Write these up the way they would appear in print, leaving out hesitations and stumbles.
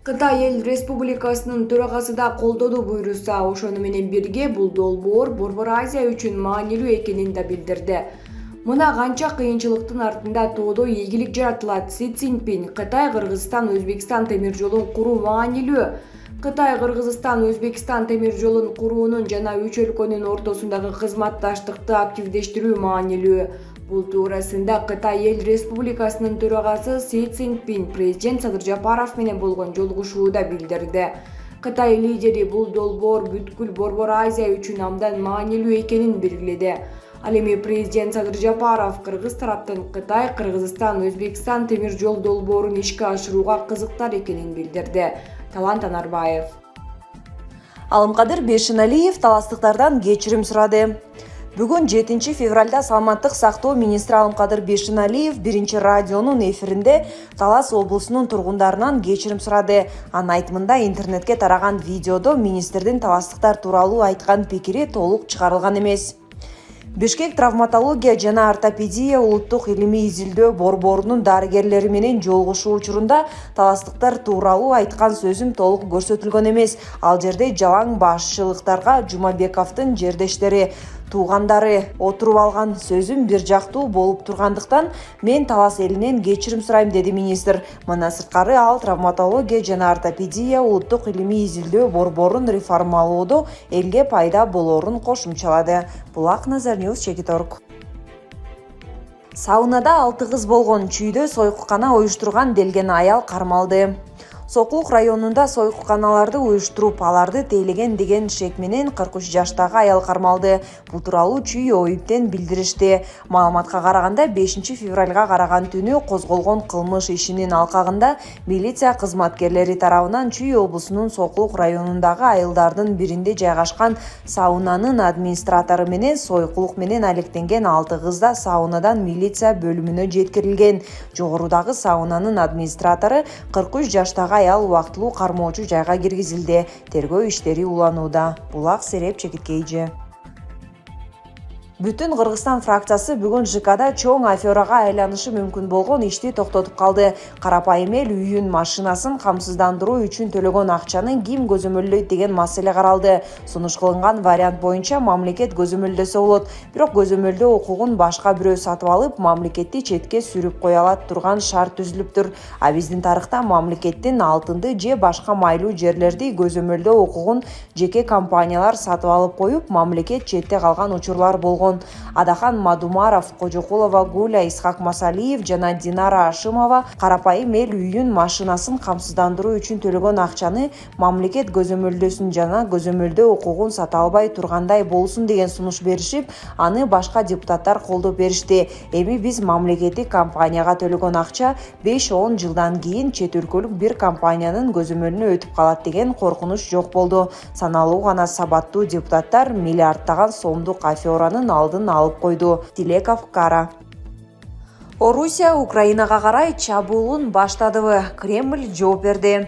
Кытай Эл Республикасынын төрагасы да колдоду буйруса, ошону менен бирге бул долбоор Борбор Азия үчүн маанилүү экенин да билдирди. Мына канча кыйынчылыктын артында тоодо ийгилик жаратылат. Си Цзиньпин Кытай Кыргызстан Өзбекстан темир жолун куруу маанилүү. Кытай Кыргызстан Өзбекстан темир жолун куруунун жана үч өлкөнүн ортосундагы кызматташтыкты активдештирүү маанилүү. Бул туурасында Кытай Эл Республикасынын төрагасы Си Цзиньпин президент Садыр Жапаров менен болгон жолугушууда билдирди. Кытай лидери бул долбоор бүткүл Борбор Азия үчүн абдан маанилүү экенин белгиледи. Ал эми президент Садыр Жапаров кыргыз тараптын Кытай Кыргызстан Өзбекстан темир жол долбоорун ишке ашырууга кызыктар экенин билдирди. Талант Анарбаев. Алымкадыр Бешеналиев таластыктардан кечирим сурады. Бүгүн 7 февралда саламаттык сактоо министри Алымкадыр Бешеналиев 1-радионун эфиринде Талас облусунун тургундарынан кечирим сурады. Анын айтымында интернетке тараган видеодо министрдин таластыктар тууралуу айткан пикири толук чыгарылган эмес. Бишкек травматология жана ортопедия улуттук илимий изилдөө борборунун дарыгерлери менен жолугушуу учурунда таластыктар тууралуу айткан сөзүм толук көрсөтүлгөн эмес. Ал жерде жалаң башчылыктарга Жумабековдун жердештери, туугандары отуруп алган сөзүм бир жактуу болуп тургандыктан мен Талас элинен кечирим сурайм, деди министр. Мына сырткары ал травматология жана ортопедия улуттук илимий изилдөө борборун реформалоодо элге пайда болоорун кошумчалады. Булак Назар Ньюс, Чекиторг. Саунада 6 кыз болгон чүйдө сойкукана уюштурган делген аял кармалды. Сокулук районунда сойкуканаларды уюштуруп, аларды тейлеген деген шек менен 43 жаштагы аял кармалды. Бул тууралуу чүй ОИБтен билдиришти. Маалыматка караганда 5 февралга караган түнү козголгон кылмыш ишинин алкагында милиция кызматкерлери тарабынан Чүй облусунун Сокулук районундагы айылдардын биринде жайгашкан саунанын администратору менен сойкулук менен алектенген 6 кыз да саунадан милиция бөлүмүнө жеткирилген. Жогорудагы саунанын администратору 43 жаштагы аял убактылуу кармоочу жайга киргизилди. Тергөө иштери уланууда. Булак Сереп, Чекиткейжи. Бүтүн Кыргызстан фракциясы бүгүн ЖКда чоң аферага айланышы мүмкүн болгон ишти токтотуп калды. Карапайым эл үйүн, машинасын камсыздандыруу үчүн төлөгөн акчаны ким көзөмөлдөйт деген маселе каралды. Сунуш кылынган вариант боюнча мамлекет көзөмөлдөсө болот. Бирок көзөмөлдөө укугун башка бирөө сатып алып, мамлекетти четке сүрүп кое алат турган шарт түзүлүптүр. А биздин тарыхта мамлекеттин алтынды же башка майлуу жерлерди көзөмөлдөө укугун жеке компаниялар сатып алып коюп, мамлекет четте калган учурлар болгон. Адахан Мадумаров, Кожокулова Гуля, Исхак Масалиев жана Динара Ашимова карапайым эл үйүн, машинасын камсыздандыруу үчүн төлөгөн акчаны мамлекет көзөмөлдөсүн жана көзөмөлдөө укугун сата албай тургандай болсун деген сунуш беришип, аны башка депутаттар колдоп беришти. Эми биз мамлекеттик компанияга төлөгөн акча 5-10 жылдан кийин чет өлкөлүк бир компаниянын көзөмөлүнө өтүп калат деген коркунуч жок болду. Саналуу гана сабаттуу депутаттар миллиардтаган сомдук аферанын алдын алып койду. Тилеков Кара. Орусия Украинага карай чабуулун баштадыбы? Кремль жооп берди.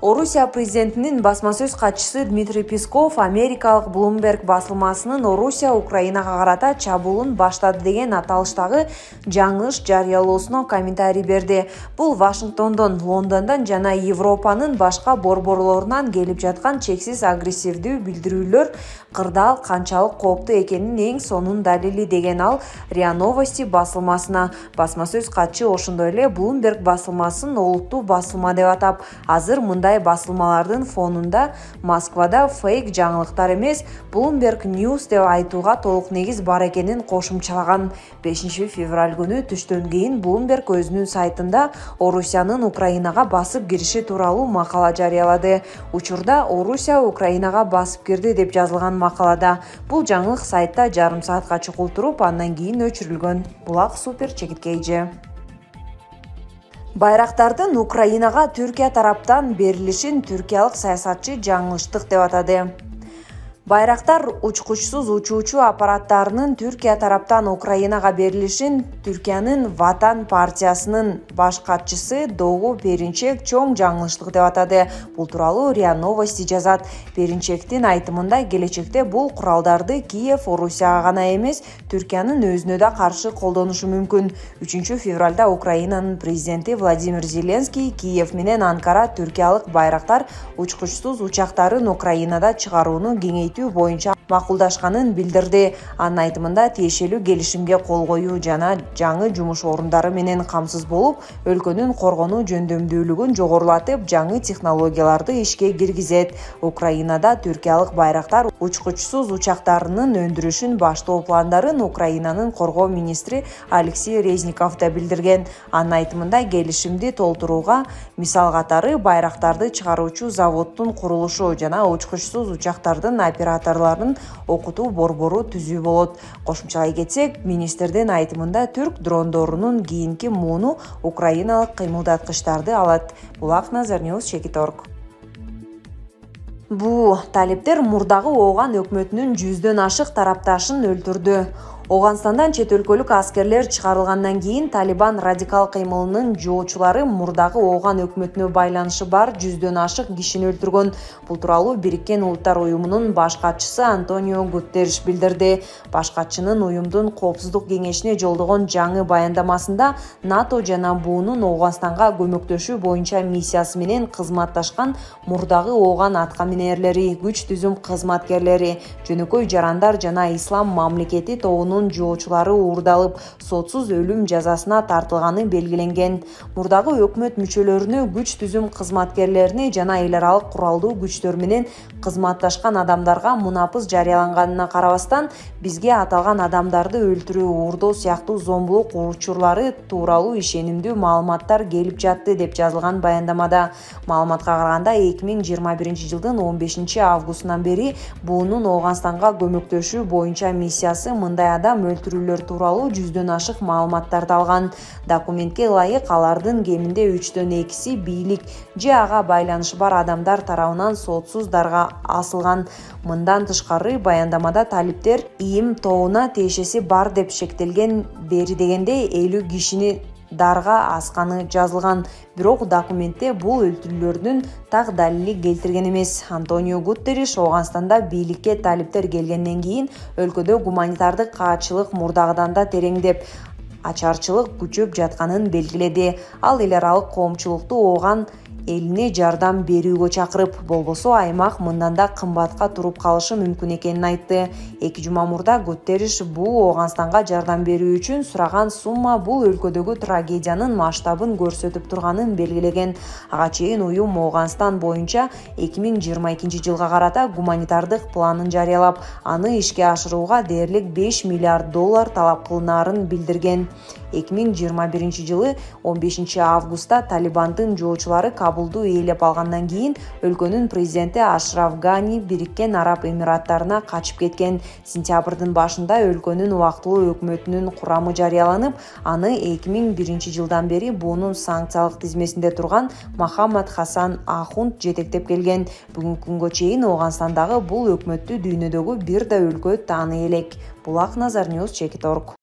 Орусия президентинин басма сөз катчысы Дмитрий Песков Америкалык Bloomberg басылмасынын Орусия Украинага карата чабуулун баштады деген аталыштагы жаңылыш жарыялоосуна комментарий берди. Бул Вашингтондон, Лондондон жана Европанын башка борборлорунан келип жаткан чексиз агрессивдүү билдирүүлөр кырдаал канчалык кооптуу экенин эң сонун далили деген ал РИА Новости басылмасына. Басма сөз катчы ошондой эле Bloomberg басылмасын олуттуу басылма деп атап, азыр мындай басылмалардын фонунда Москвада фейк жаңылыктар эмес, Bloomberg News деп айтууга толук негиз бар экенин кошумчалаган. 5 февраль күнү түштөн кийин Bloomberg өзүнүн сайтында Орусиянын Украинага басып кириши тууралуу макала жарыялады. Учурда Орусия Украинага басып кирди деп жазылган макалада. Бул жаңылык сайтта жарым саатка чукул туруп, андан кийин өчүрүлгөн. Булак Супер, Чекиткейжи. Байрактардын Украинага Түркия тараптан берилишин түркиялык саясатчы жаңылыштык деп атады. Байрактар учкучсуз учуучу аппараттарынын Түркия тараптан Украинага берилишин Түркиянын Ватан партиясынын баш катчысы Догу Перинчек чоң жаңылыштык деп атады. Бул тууралуу РИА Новости жазат. Перинчектин айтымында келечекте бул куралдарды Киев Орусияга гана эмес, Түркиянын өзүнө да каршы колдонушу мүмкүн. 3 февралда Украинанын президенти Владимир Зеленский Киев менен Анкара түркиялык байрактар учкучсуз учактарын Украинада чыгарууну кеңейтүү боюнча макулдашканын билдирди. Анын айтымында тиешелүү келишимге кол коюу жана жаңы жумуш орундары менен камсыз болуп, өлкөнүн коргонуу жөндөмдүүлүгүн жогорулатып, жаңы технологияларды ишке киргизет. Украинада түркиялык байрактар учкучсуз учактарынын өндүрүшүн баштоо пландарын Украинанын коргоо министри Алексей Резников да билдирген. Анын айтымында келишимди толтурууга мисал катары байрактарды чыгаруучу заводдун курулушу жана учкучсуз учактардын операторлорун окутуу борбору түзүү болот. Кошумчалай кетсек, министрдин айтымында түрк дрондорунун кийинки мууну украиналык кыймылдаткычтарды алат. Булак Назар News Чекиторг. Бу талептер мурдагы Ооган өкмөтүнүн 100дөн ашык тарапташын өлтүрдү. Оганстандан чет өлкөлүк аскерлер чыгарылгандан кийин Талибан радикал кыймылынын жоочулары мурдагы Ооган өкмөтүнө байланышы бар 100дөн ашык кишини өлтүргөн. Бул тууралуу Бириккен Улуттар уюмунун баш катчысы Антонио Гутерриш билдирди. Баш катчынын уюмдун Коопсуздук кеңешине жолдогон жаңы баяндамасында НАТО жана буунун Оганстанга көмөктөшүү боюнча миссиясы менен кызматташкан мурдагы Ооган аткаминерлери, күч түзүм кызматкерлери, жөнөкөй жарандар жана ислам мамлекети тобунун жоочулары уурдалып, сотсуз өлүм жазасына тартылганы белгиленген. Мурдагы өкмөт мүчөлөрүнө, күч түзүм кызматкерлерине жана эл аралык куралдуу күчтөр менен кызматташкан адамдарга мунапыс жарыяланганына карабастан, бизге аталган адамдарды өлтүрүү, уурдоо сыяктуу зомбулук учурлары тууралуу ишенимдүү маалыматтар келип жатты деп жазылган баяндамада. Маалыматка караганда 2021-жылдын 15-августунан бери буунун Оганстанга көмөктөшүү боюнча миссиясы мындай адам өлтүрүүлөр тууралуу 100дөн ашык маалыматтарды алган. Документке ылайык алардын кеминде 3дөн 2си бийлик же ага байланышы бар адамдар тарабынан сотсуз дарга асылган. Мындан тышкары баяндамада талиптер ИИМ тобуна тиешеси бар деп шектелген. Бери дегенде 50 кишини дарга асканы жазылган. Бирок документте бул өлтүрүүлөрдүн так далили келтирген эмес. Антонио Гутерриш Оганстанда бийликке талиптер келгенден кийин өлкөдө гуманитардык каатчылык мурдагыдан да тереңдеп, ачарчылык күчөп жатканын белгиледи. Ал эл аралык коомчулукту Ооган элине жардам берүүгө чакырып, болбосо аймак мындан да кымбатка туруп калышы мүмкүн экенин айтты. 2 жума мурда Гутерриш бул Оганстанга жардам берүү үчүн сураган сумма бул өлкөдөгү трагедиянын масштабын көрсөтүп турганын белгилеген. Ага чейин уюм Оганстан боюнча 2022-жылга карата гуманитардык планын жарыялап, аны ишке ашырууга дээрлик $5 миллиард талап кылынаарын билдирген. 2021-жылы 15-августта Талибандын жоочулары Кабулду ээлеп алгандан кийин өлкөнүн президенти Ашраф Гани Бириккен Араб Эмираттарына качып кеткен. Сентябрдын башында өлкөнүн убактылуу өкмөтүнүн курамы жарыяланып, аны 2001-жылдан бери буунун санкциялык тизмесинде турган Мохаммад Хасан Ахунд жетектеп келген. Бүгүнкү күнгө чейин Оганстандагы бул өкмөттү дүйнөдөгү бир да өлкө тааный элек. Булак Назар News Чекиторг.